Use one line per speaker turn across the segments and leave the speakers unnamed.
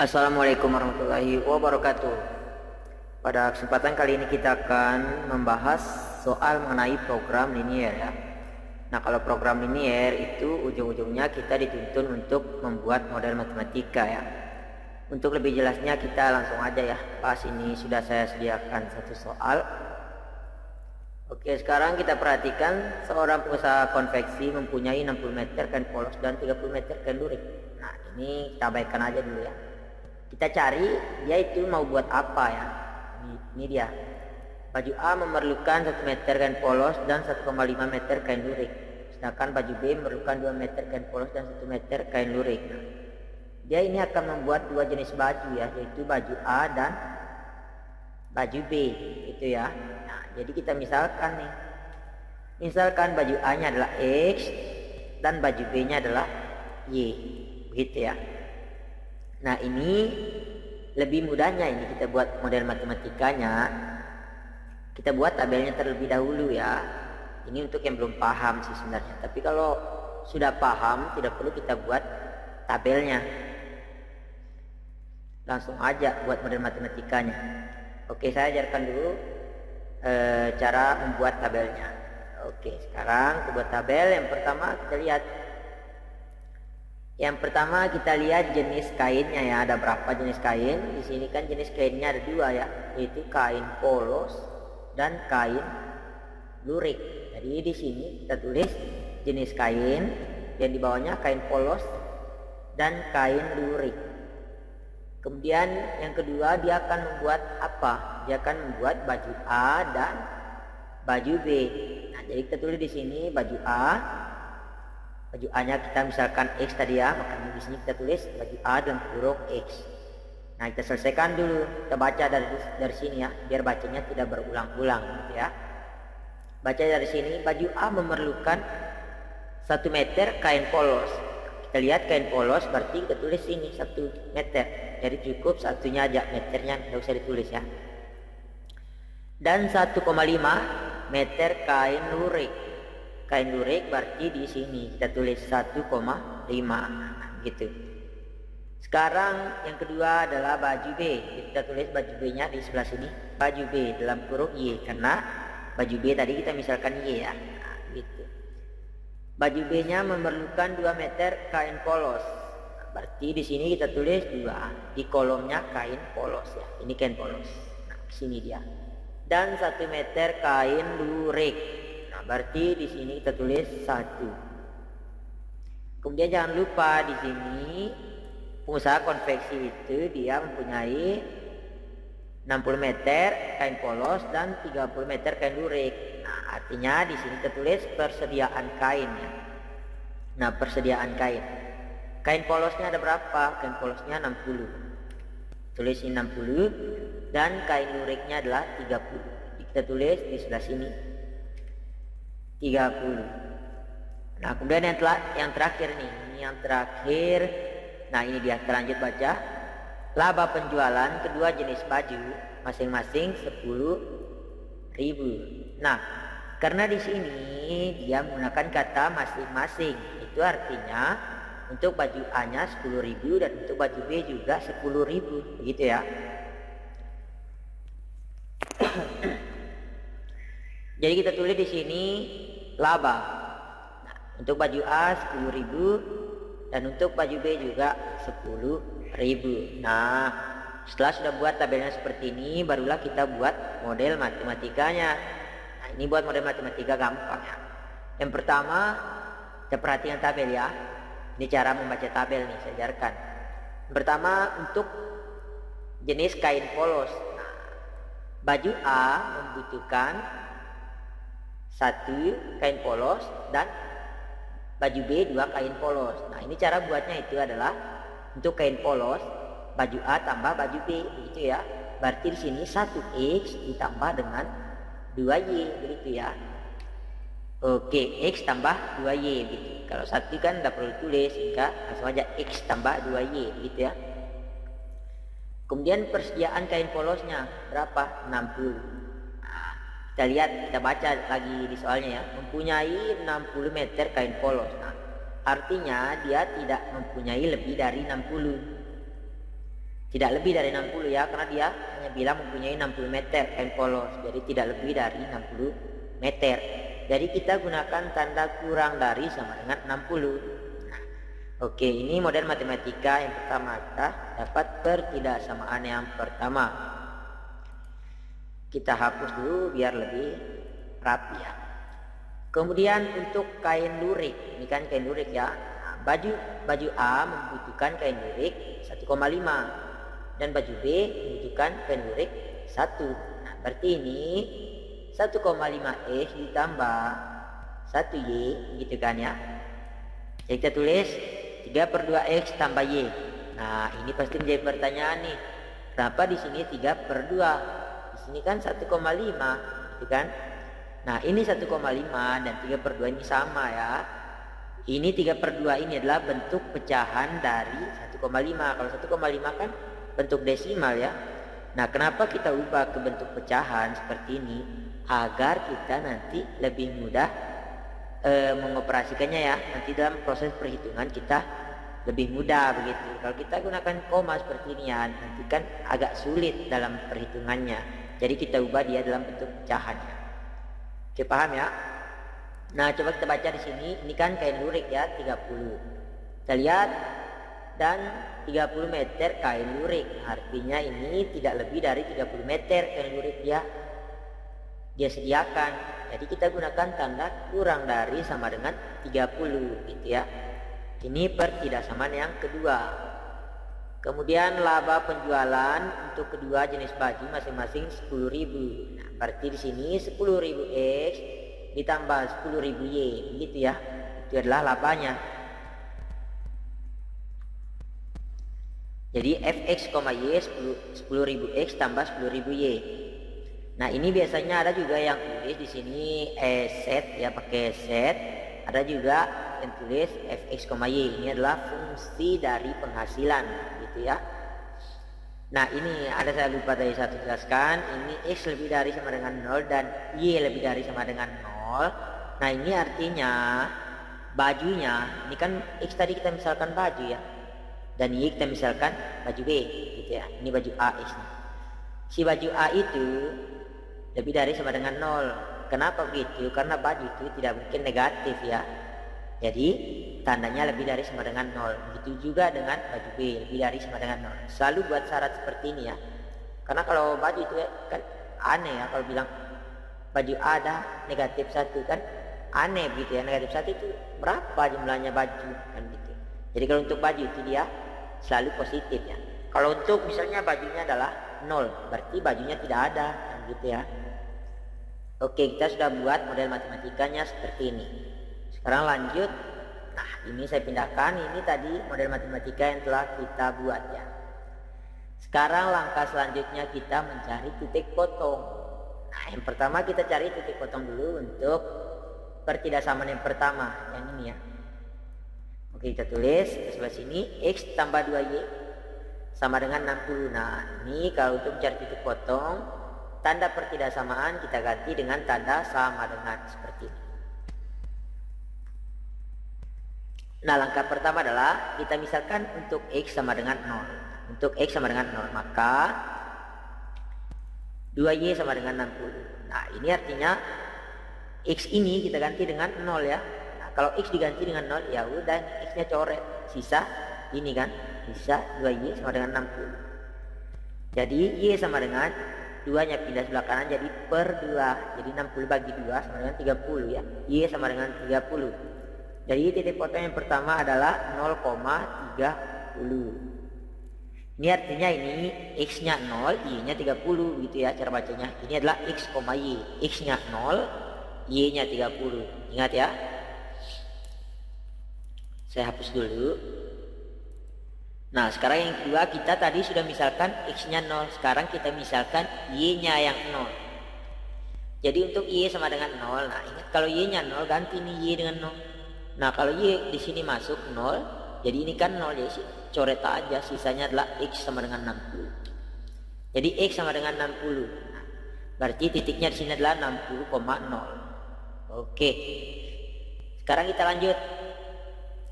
Assalamualaikum warahmatullahi wabarakatuh. Pada kesempatan kali ini kita akan membahas soal mengenai program linier ya. Nah, kalau program linier itu ujung-ujungnya kita dituntun untuk membuat model matematika ya. Untuk lebih jelasnya kita langsung aja ya. Pas ini sudah saya sediakan satu soal. Oke, sekarang kita perhatikan seorang pengusaha konveksi mempunyai 60 meter kain polos dan 30 meter kain lurik. Nah, ini kita abaikan aja dulu ya. Kita cari dia itu mau buat apa ya. Ini dia. Baju A memerlukan 1 meter kain polos dan 1,5 meter kain lurik. Sedangkan baju B memerlukan 2 meter kain polos dan 1 meter kain lurik. Dia ini akan membuat dua jenis baju ya, yaitu baju A dan baju B itu ya. Nah, jadi kita misalkan nih. Misalkan baju A nya adalah X dan baju B nya adalah Y. Begitu ya. Nah, ini lebih mudahnya ini kita buat model matematikanya. Kita buat tabelnya terlebih dahulu ya. Ini untuk yang belum paham sih sebenarnya. Tapi kalau sudah paham tidak perlu kita buat tabelnya. Langsung aja buat model matematikanya. Oke, saya ajarkan dulu cara membuat tabelnya. Oke, sekarang kita buat tabel. Yang pertama kita lihat jenis kainnya ya. Ada berapa jenis kain? Di sini kan jenis kainnya ada dua ya, yaitu kain polos dan kain lurik. Jadi di sini kita tulis jenis kain, yang di bawahnya kain polos dan kain lurik. Kemudian yang kedua dia akan membuat apa? Dia akan membuat baju A dan baju B. Nah, jadi kita tulis di sini baju A. Baju A nya kita misalkan X tadi ya, makanya di sini kita tulis baju A dan huruf X. Nah, kita selesaikan dulu. Kita baca dari sini ya, biar bacanya tidak berulang-ulang gitu ya. Baca dari sini, baju A memerlukan 1 meter kain polos. Kita lihat kain polos berarti kita tulis sini 1 meter. Jadi cukup satunya aja, meternya tidak usah ditulis ya. Dan 1,5 meter kain lurik. Kain lurik berarti di sini kita tulis 1,5 gitu. Sekarang yang kedua adalah baju B. Kita tulis baju B nya di sebelah sini. Baju B dalam huruf Y, karena baju B tadi kita misalkan Y ya. Nah, gitu. Baju B nya memerlukan 2 meter kain polos. Berarti di sini kita tulis 2. Di kolomnya kain polos ya. Ini kain polos. Nah, sini dia. Dan 1 meter kain lurik. Nah, berarti di sini kita tulis 1. Kemudian jangan lupa di sini pengusaha konveksi itu dia mempunyai 60 meter kain polos dan 30 meter kain lurik. Nah, artinya di sini kita tulis persediaan kain ya. Nah, persediaan kain. Kain polosnya ada berapa? Kain polosnya 60. Tulis ini 60 dan kain luriknya adalah 30. Jadi kita tulis di sebelah sini 30. Nah, kemudian yang terakhir nih, ini yang terakhir. Nah, ini dia, kita lanjut baca. Laba penjualan kedua jenis baju masing-masing 10.000. Nah, karena di sini dia menggunakan kata masing-masing, itu artinya untuk baju A nya 10.000 dan untuk baju B juga 10.000, begitu ya. Jadi kita tulis di sini laba. Nah, untuk baju A 10.000 dan untuk baju B juga 10.000. Nah, setelah sudah buat tabelnya seperti ini, barulah kita buat model matematikanya. Nah, ini buat model matematika gampang ya. Yang pertama, kita perhatikan tabel ya. Ini cara membaca tabel nih, saya ajarkan. Yang pertama, untuk jenis kain polos. Nah, baju A membutuhkan 1 kain polos dan baju B 2 kain polos. Nah, ini cara buatnya itu adalah untuk kain polos baju A tambah baju B begitu ya. Berarti di sini 1X ditambah dengan 2Y begitu ya. Oke, X tambah 2Y gitu. Kalau 1 kan tidak perlu tulis, sehingga langsung aja X tambah 2Y gitu ya. Kemudian persediaan kain polosnya berapa? 60. Nah, kita lihat, kita baca lagi di soalnya ya. Mempunyai 60 meter kain polos. Nah, artinya dia tidak mempunyai lebih dari 60. Tidak lebih dari 60 ya, karena dia hanya bilang mempunyai 60 meter kain polos. Jadi tidak lebih dari 60 meter. Jadi kita gunakan tanda kurang dari sama dengan 60. Nah, oke, ini model matematika yang pertama. Kita dapat pertidaksamaan yang pertama. Kita hapus dulu biar lebih rapi ya. Kemudian untuk kain lurik, ini kan kain lurik ya. Nah, baju A membutuhkan kain lurik 1,5 dan baju B membutuhkan kain lurik 1. Nah, berarti ini 1,5X ditambah 1Y gitu kan ya. Jadi kita tulis 3/2X tambah Y. Nah, ini pasti menjadi pertanyaan nih. Kenapa di sini 3/2? Di sini kan 1,5 gitu kan. Nah, ini 1,5 dan 3/2 ini sama ya. Ini 3/2 ini adalah bentuk pecahan dari 1,5. Kalau 1,5 kan bentuk desimal ya. Nah, kenapa kita ubah ke bentuk pecahan seperti ini? Agar kita nanti lebih mudah mengoperasikannya ya. Nanti dalam proses perhitungan kita lebih mudah begitu. Kalau kita gunakan koma seperti ini ya, nanti kan agak sulit dalam perhitungannya. Jadi kita ubah dia dalam bentuk pecahannya. Oke, paham ya? Nah, coba kita baca di sini. Ini kan kain lurik ya, 30. Kita lihat, dan 30 meter kain lurik. Artinya ini tidak lebih dari 30 meter kain lurik dia sediakan. Jadi kita gunakan tanda kurang dari sama dengan 30 gitu ya. Ini pertidaksamaan yang kedua. Kemudian laba penjualan untuk kedua jenis baju masing-masing 10.000. Nah, berarti di sini 10.000X ditambah 10.000Y gitu ya. Itu adalah labanya. Jadi Fx, Y 10.000X tambah 10.000Y. Nah, ini biasanya ada juga yang tulis di sini set ya, pakai set. Ada juga yang tulis Fx, Y. Ini adalah fungsi dari penghasilan gitu ya. Nah, ini ada saya lupa tadi saya jelaskan. Ini X lebih dari sama dengan 0 dan Y lebih dari sama dengan 0. Nah, ini artinya bajunya, ini kan X tadi kita misalkan baju ya, dan Y kita misalkan baju B gitu ya. Ini baju A X. Si baju A itu lebih dari sama dengan 0. Kenapa begitu? Karena baju itu tidak mungkin negatif ya. Jadi tandanya lebih dari sama dengan 0. Begitu juga dengan baju B, lebih dari sama dengan 0. Selalu buat syarat seperti ini ya. Karena kalau baju itu kan aneh ya, kalau bilang baju A ada negatif 1 kan aneh begitu ya. Negatif 1 itu berapa jumlahnya baju kan gitu. Jadi kalau untuk baju itu dia selalu positif ya. Kalau untuk misalnya bajunya adalah 0, berarti bajunya tidak ada kan gitu ya. Oke, kita sudah buat model matematikanya seperti ini. Sekarang lanjut. Nah, ini saya pindahkan. Ini tadi model matematika yang telah kita buat ya. Sekarang langkah selanjutnya kita mencari titik potong. Nah, yang pertama kita cari titik potong dulu untuk pertidaksamaan yang pertama, yang ini ya. Oke, kita tulis di sebelah sini X tambah 2Y sama dengan 60. Nah, ini kalau untuk mencari titik potong, tanda pertidaksamaan kita ganti dengan tanda sama dengan seperti ini. Nah, langkah pertama adalah kita misalkan untuk X sama dengan 0. Untuk X sama dengan 0, maka 2Y sama dengan 60. Nah, ini artinya X ini kita ganti dengan 0 ya. Nah, kalau X diganti dengan 0, ya udah X nya coret. Sisa ini kan, sisa 2Y sama dengan 60. Jadi Y sama dengan 2 nya pindah sebelah kanan jadi per 2. Jadi 60 bagi 2 sama dengan 30 ya. Y sama dengan 30. Jadi titik potong yang pertama adalah 0,30. Ini artinya ini X nya 0, Y nya 30 gitu ya cara bacanya. Ini adalah X, Y. X nya 0, Y nya 30. Ingat ya. Saya hapus dulu. Nah, sekarang yang kedua, kita tadi sudah misalkan X nya 0. Sekarang kita misalkan Y nya yang 0. Jadi untuk Y sama dengan 0. Nah, ingat kalau Y nya 0 ganti nih Y dengan 0. Nah, kalau Y di sini masuk 0, jadi ini kan 0, jadi coret aja. Sisanya adalah X sama dengan 60. Jadi X sama dengan 60. Nah, berarti titiknya di sini adalah 60,0. Oke. Sekarang kita lanjut.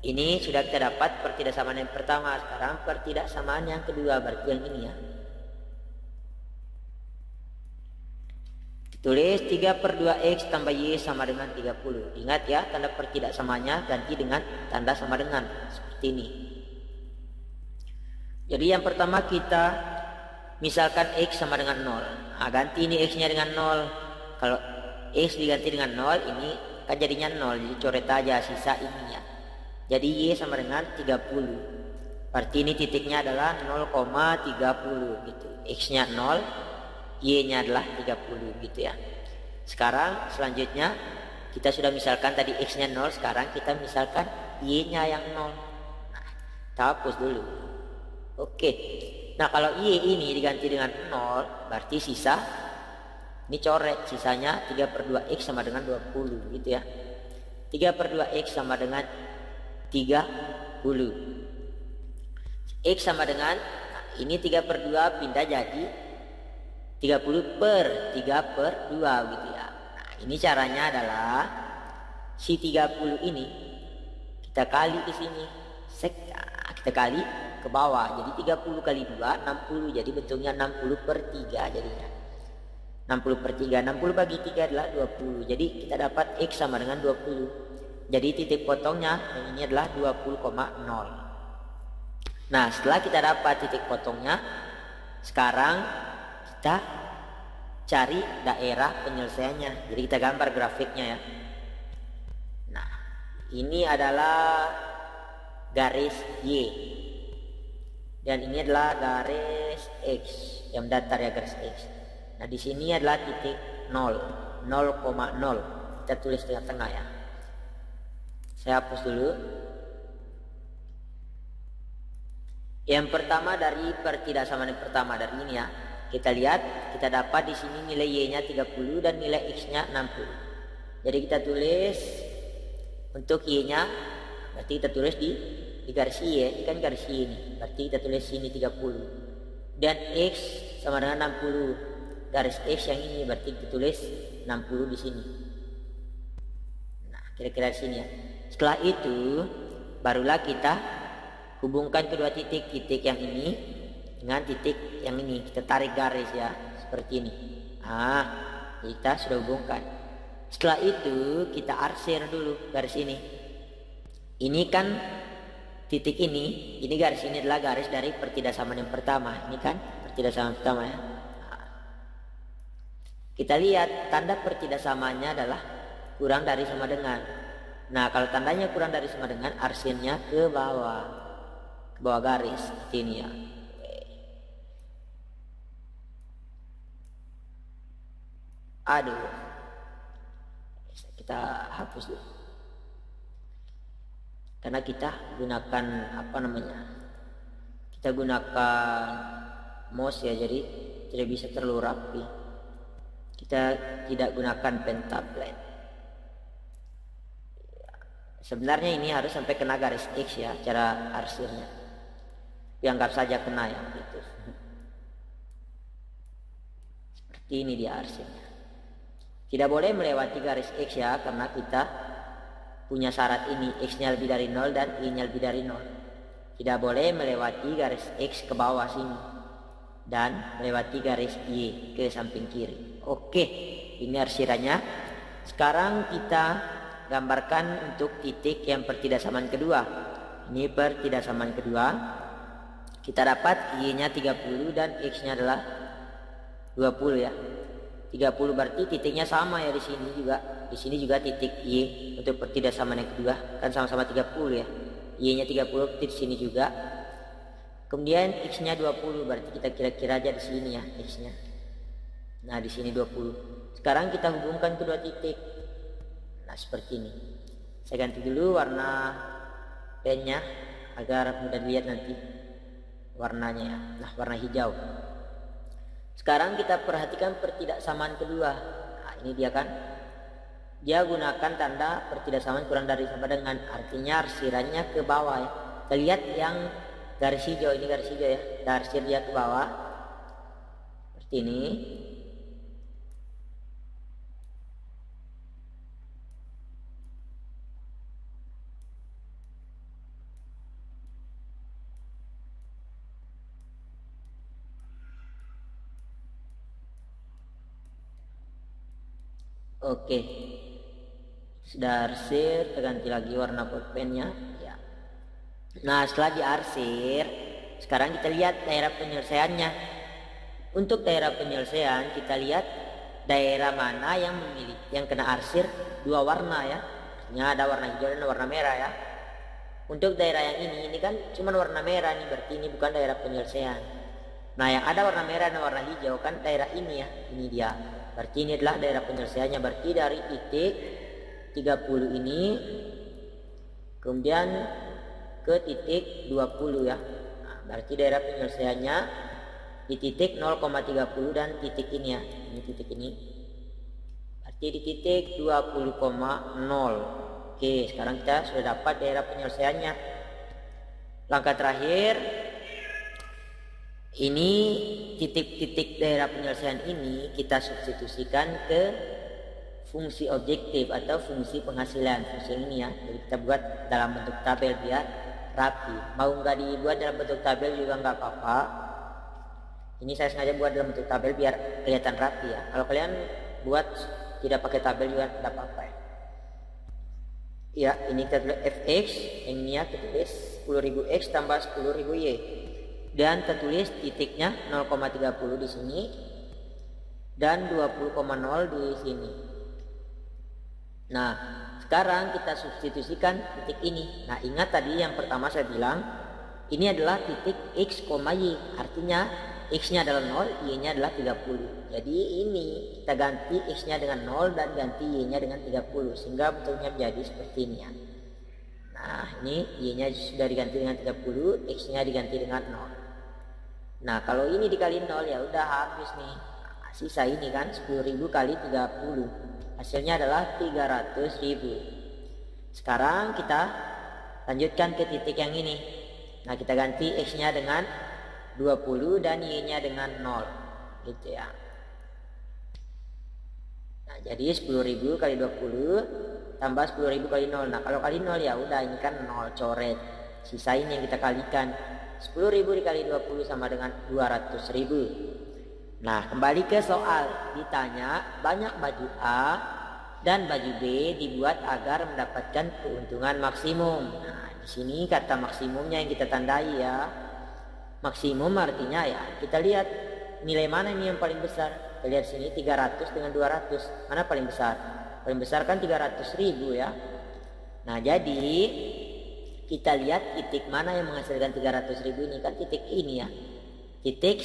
Ini sudah kita dapat pertidaksamaan yang pertama. Sekarang pertidaksamaan yang kedua, berarti yang ini ya. Tulis 3/2x tambah y sama dengan 30. Ingat ya, tanda pertidaksamaannya ganti dengan tanda sama dengan. Seperti ini. Jadi yang pertama kita misalkan x sama dengan 0. Nah, ganti ini x-nya dengan 0. Kalau x diganti dengan 0, ini kan jadinya 0. Jadi coret aja sisa ininya. Jadi y sama dengan 30. Berarti ini titiknya adalah 0,30 gitu. X-nya 0, y-nya adalah 30 gitu ya. Sekarang selanjutnya kita sudah misalkan tadi x-nya 0, sekarang kita misalkan y-nya yang 0. Nah, kita hapus dulu. Oke. Nah, kalau y ini diganti dengan 0, berarti sisa ini coret, sisanya 3/2x sama dengan 20 gitu ya. 3/2x sama dengan 30. X sama dengan, nah, ini 3/2 pindah jadi 30/3/2 gitu ya. Nah, ini caranya adalah si 30 ini kita kali di sini. Kita kali ke bawah. Jadi 30 kali 2 60, jadi bentuknya 60/3 jadinya. 60/3, 60 bagi 3 adalah 20. Jadi kita dapat x sama dengan 20. Jadi titik potongnya yang ini adalah 20,0. Nah, setelah kita dapat titik potongnya, sekarang kita cari daerah penyelesaiannya. Jadi kita gambar grafiknya ya. Nah, ini adalah garis Y. Dan ini adalah garis X yang datar ya, garis X. Nah, di sini adalah titik 0, 0,0. Kita tulis tengah-tengah ya. Saya hapus dulu. Yang pertama dari pertidaksamaan yang pertama dari ini ya. Kita lihat, kita dapat di sini nilai y-nya 30 dan nilai x-nya 60. Jadi kita tulis untuk y-nya, berarti kita tulis di garis y ya. Ini kan garis y ini. Berarti kita tulis sini 30. Dan x sama dengan 60. Garis x yang ini berarti kita tulis 60 di sini. Nah, kira-kira di sini ya. Setelah itu barulah kita hubungkan kedua titik yang ini dengan titik yang ini. Kita tarik garis ya, seperti ini. Nah, kita sudah hubungkan. Setelah itu kita arsir dulu garis ini. Ini kan titik ini garis ini adalah garis dari pertidaksamaan yang pertama. Ini kan pertidaksamaan pertama ya. Nah, kita lihat tanda pertidaksamaannya adalah kurang dari sama dengan. Nah, kalau tandanya kurang dari sama dengan, arsirnya ke bawah garis seperti ini ya. Aduh, kita hapus dulu karena kita gunakan kita gunakan mouse ya, jadi tidak bisa terlalu rapi. Kita tidak gunakan pen tablet. Sebenarnya ini harus sampai kena garis X ya, cara arsirnya. Dianggap saja kena ya gitu. Seperti ini dia arsirnya. Tidak boleh melewati garis X ya, karena kita punya syarat ini, X-nya lebih dari 0 dan Y-nya lebih dari 0. Tidak boleh melewati garis X ke bawah sini dan melewati garis Y ke samping kiri. Oke, ini arsirannya. Sekarang kita gambarkan untuk titik yang pertidaksamaan kedua. Ini pertidaksamaan kedua. Kita dapat y-nya 30 dan x-nya adalah 20 ya. 30 berarti titiknya sama ya di sini juga. Di sini juga titik y untuk pertidaksamaan yang kedua kan sama-sama 30 ya. Y-nya 30 di sini juga. Kemudian x-nya 20 berarti kita kira-kira aja di sini ya x-nya. Nah, di sini 20. Sekarang kita hubungkan kedua titik. Nah, seperti ini. Saya ganti dulu warna pennya agar mudah dilihat nanti warnanya ya. Nah, warna hijau. Sekarang kita perhatikan pertidaksamaan kedua. Nah, ini dia kan. Dia gunakan tanda pertidaksamaan kurang dari sama dengan, artinya arsirannya ke bawah ya. Kita lihat yang garis hijau, ini garis hijau ya. Kita arsir dia ke bawah. Seperti ini. Oke, sudah arsir, kita ganti lagi warna pulpennya ya. Nah, setelah diarsir, sekarang kita lihat daerah penyelesaiannya. Untuk daerah penyelesaian kita lihat daerah mana yang kena arsir dua warna ya. Artinya ada warna hijau dan warna merah ya. Untuk daerah yang ini kan cuma warna merah nih, berarti ini bukan daerah penyelesaian. Nah, yang ada warna merah dan warna hijau kan daerah ini ya, ini dia. Berarti ini adalah daerah penyelesaiannya. Berarti dari titik 30 ini kemudian ke titik 20 ya. Nah, berarti daerah penyelesaiannya di titik 0,30 dan titik ini ya. Ini titik ini. Berarti di titik 20,0. Oke, sekarang kita sudah dapat daerah penyelesaiannya. Langkah terakhir, ini titik-titik daerah penyelesaian ini kita substitusikan ke fungsi objektif atau fungsi penghasilan. Fungsi ini ya, jadi kita buat dalam bentuk tabel biar rapi. Mau nggak dibuat dalam bentuk tabel juga nggak apa-apa. Ini saya sengaja buat dalam bentuk tabel biar kelihatan rapi ya. Kalau kalian buat tidak pakai tabel juga tidak apa-apa ya. Ya, ini kita tulis fx, yang ini ya kita tulis 10.000 x tambah 10.000 y. Dan kita tulis titiknya 0,30 di sini dan 20,0 di sini. Nah, sekarang kita substitusikan titik ini. Nah, ingat tadi yang pertama saya bilang ini adalah titik x, y. Artinya x-nya adalah 0, y-nya adalah 30. Jadi ini kita ganti x-nya dengan 0 dan ganti y-nya dengan 30 sehingga bentuknya menjadi seperti ini ya. Nah, ini y-nya sudah diganti dengan 30, x-nya diganti dengan 0. Nah, kalau ini dikali 0 ya udah habis nih. Nah, sisa ini kan 10.000 kali 30. Hasilnya adalah 300.000. Sekarang kita lanjutkan ke titik yang ini. Nah, kita ganti x-nya dengan 20 dan y-nya dengan 0. Gitu ya. Nah, jadi 10.000 kali 20 tambah 10.000 kali 0. Nah, kalau kali 0 ya udah ini kan 0 coret. Sisa ini yang kita kalikan. 10.000 dikali 20 sama dengan 200.000. Nah, kembali ke soal. Ditanya banyak baju A dan baju B dibuat agar mendapatkan keuntungan maksimum. Nah, di sini kata maksimumnya yang kita tandai ya. Maksimum artinya ya kita lihat nilai mana ini yang paling besar. Kita lihat sini 300 dengan 200. Mana paling besar? Paling besar kan 300.000 ya. Nah, jadi kita lihat titik mana yang menghasilkan 300.000 ini kan titik ini ya. Titik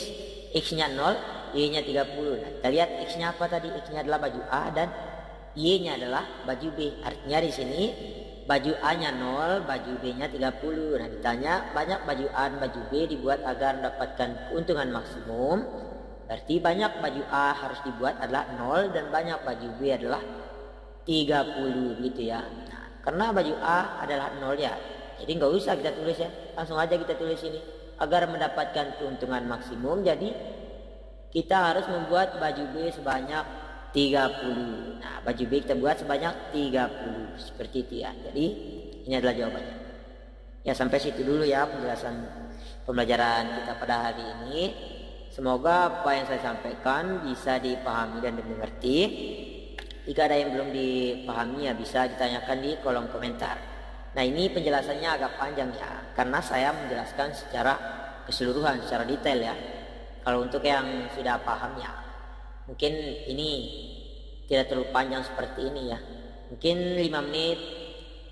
x-nya 0, y-nya 30. Nah, kita lihat x-nya apa tadi? X-nya adalah baju A dan y-nya adalah baju B. Artinya di sini baju A-nya 0, baju B-nya 30. Nah, ditanya banyak baju A dan baju B dibuat agar mendapatkan keuntungan maksimum. Berarti banyak baju A harus dibuat adalah 0 dan banyak baju B adalah 30 gitu ya. Nah, karena baju A adalah 0 ya. Jadi nggak usah kita tulis ya, langsung aja kita tulis ini agar mendapatkan keuntungan maksimum. Jadi kita harus membuat baju B sebanyak 30. Nah, baju B kita buat sebanyak 30 seperti itu ya. Jadi ini adalah jawabannya. Ya, sampai situ dulu ya penjelasan pembelajaran kita pada hari ini. Semoga apa yang saya sampaikan bisa dipahami dan dimengerti. Jika ada yang belum dipahami ya bisa ditanyakan di kolom komentar. Nah, ini penjelasannya agak panjang ya, karena saya menjelaskan secara keseluruhan, secara detail ya. Kalau untuk yang sudah paham ya, mungkin ini tidak terlalu panjang seperti ini ya. Mungkin 5 menit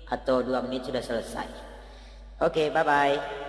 atau 2 menit sudah selesai. Oke, bye-bye.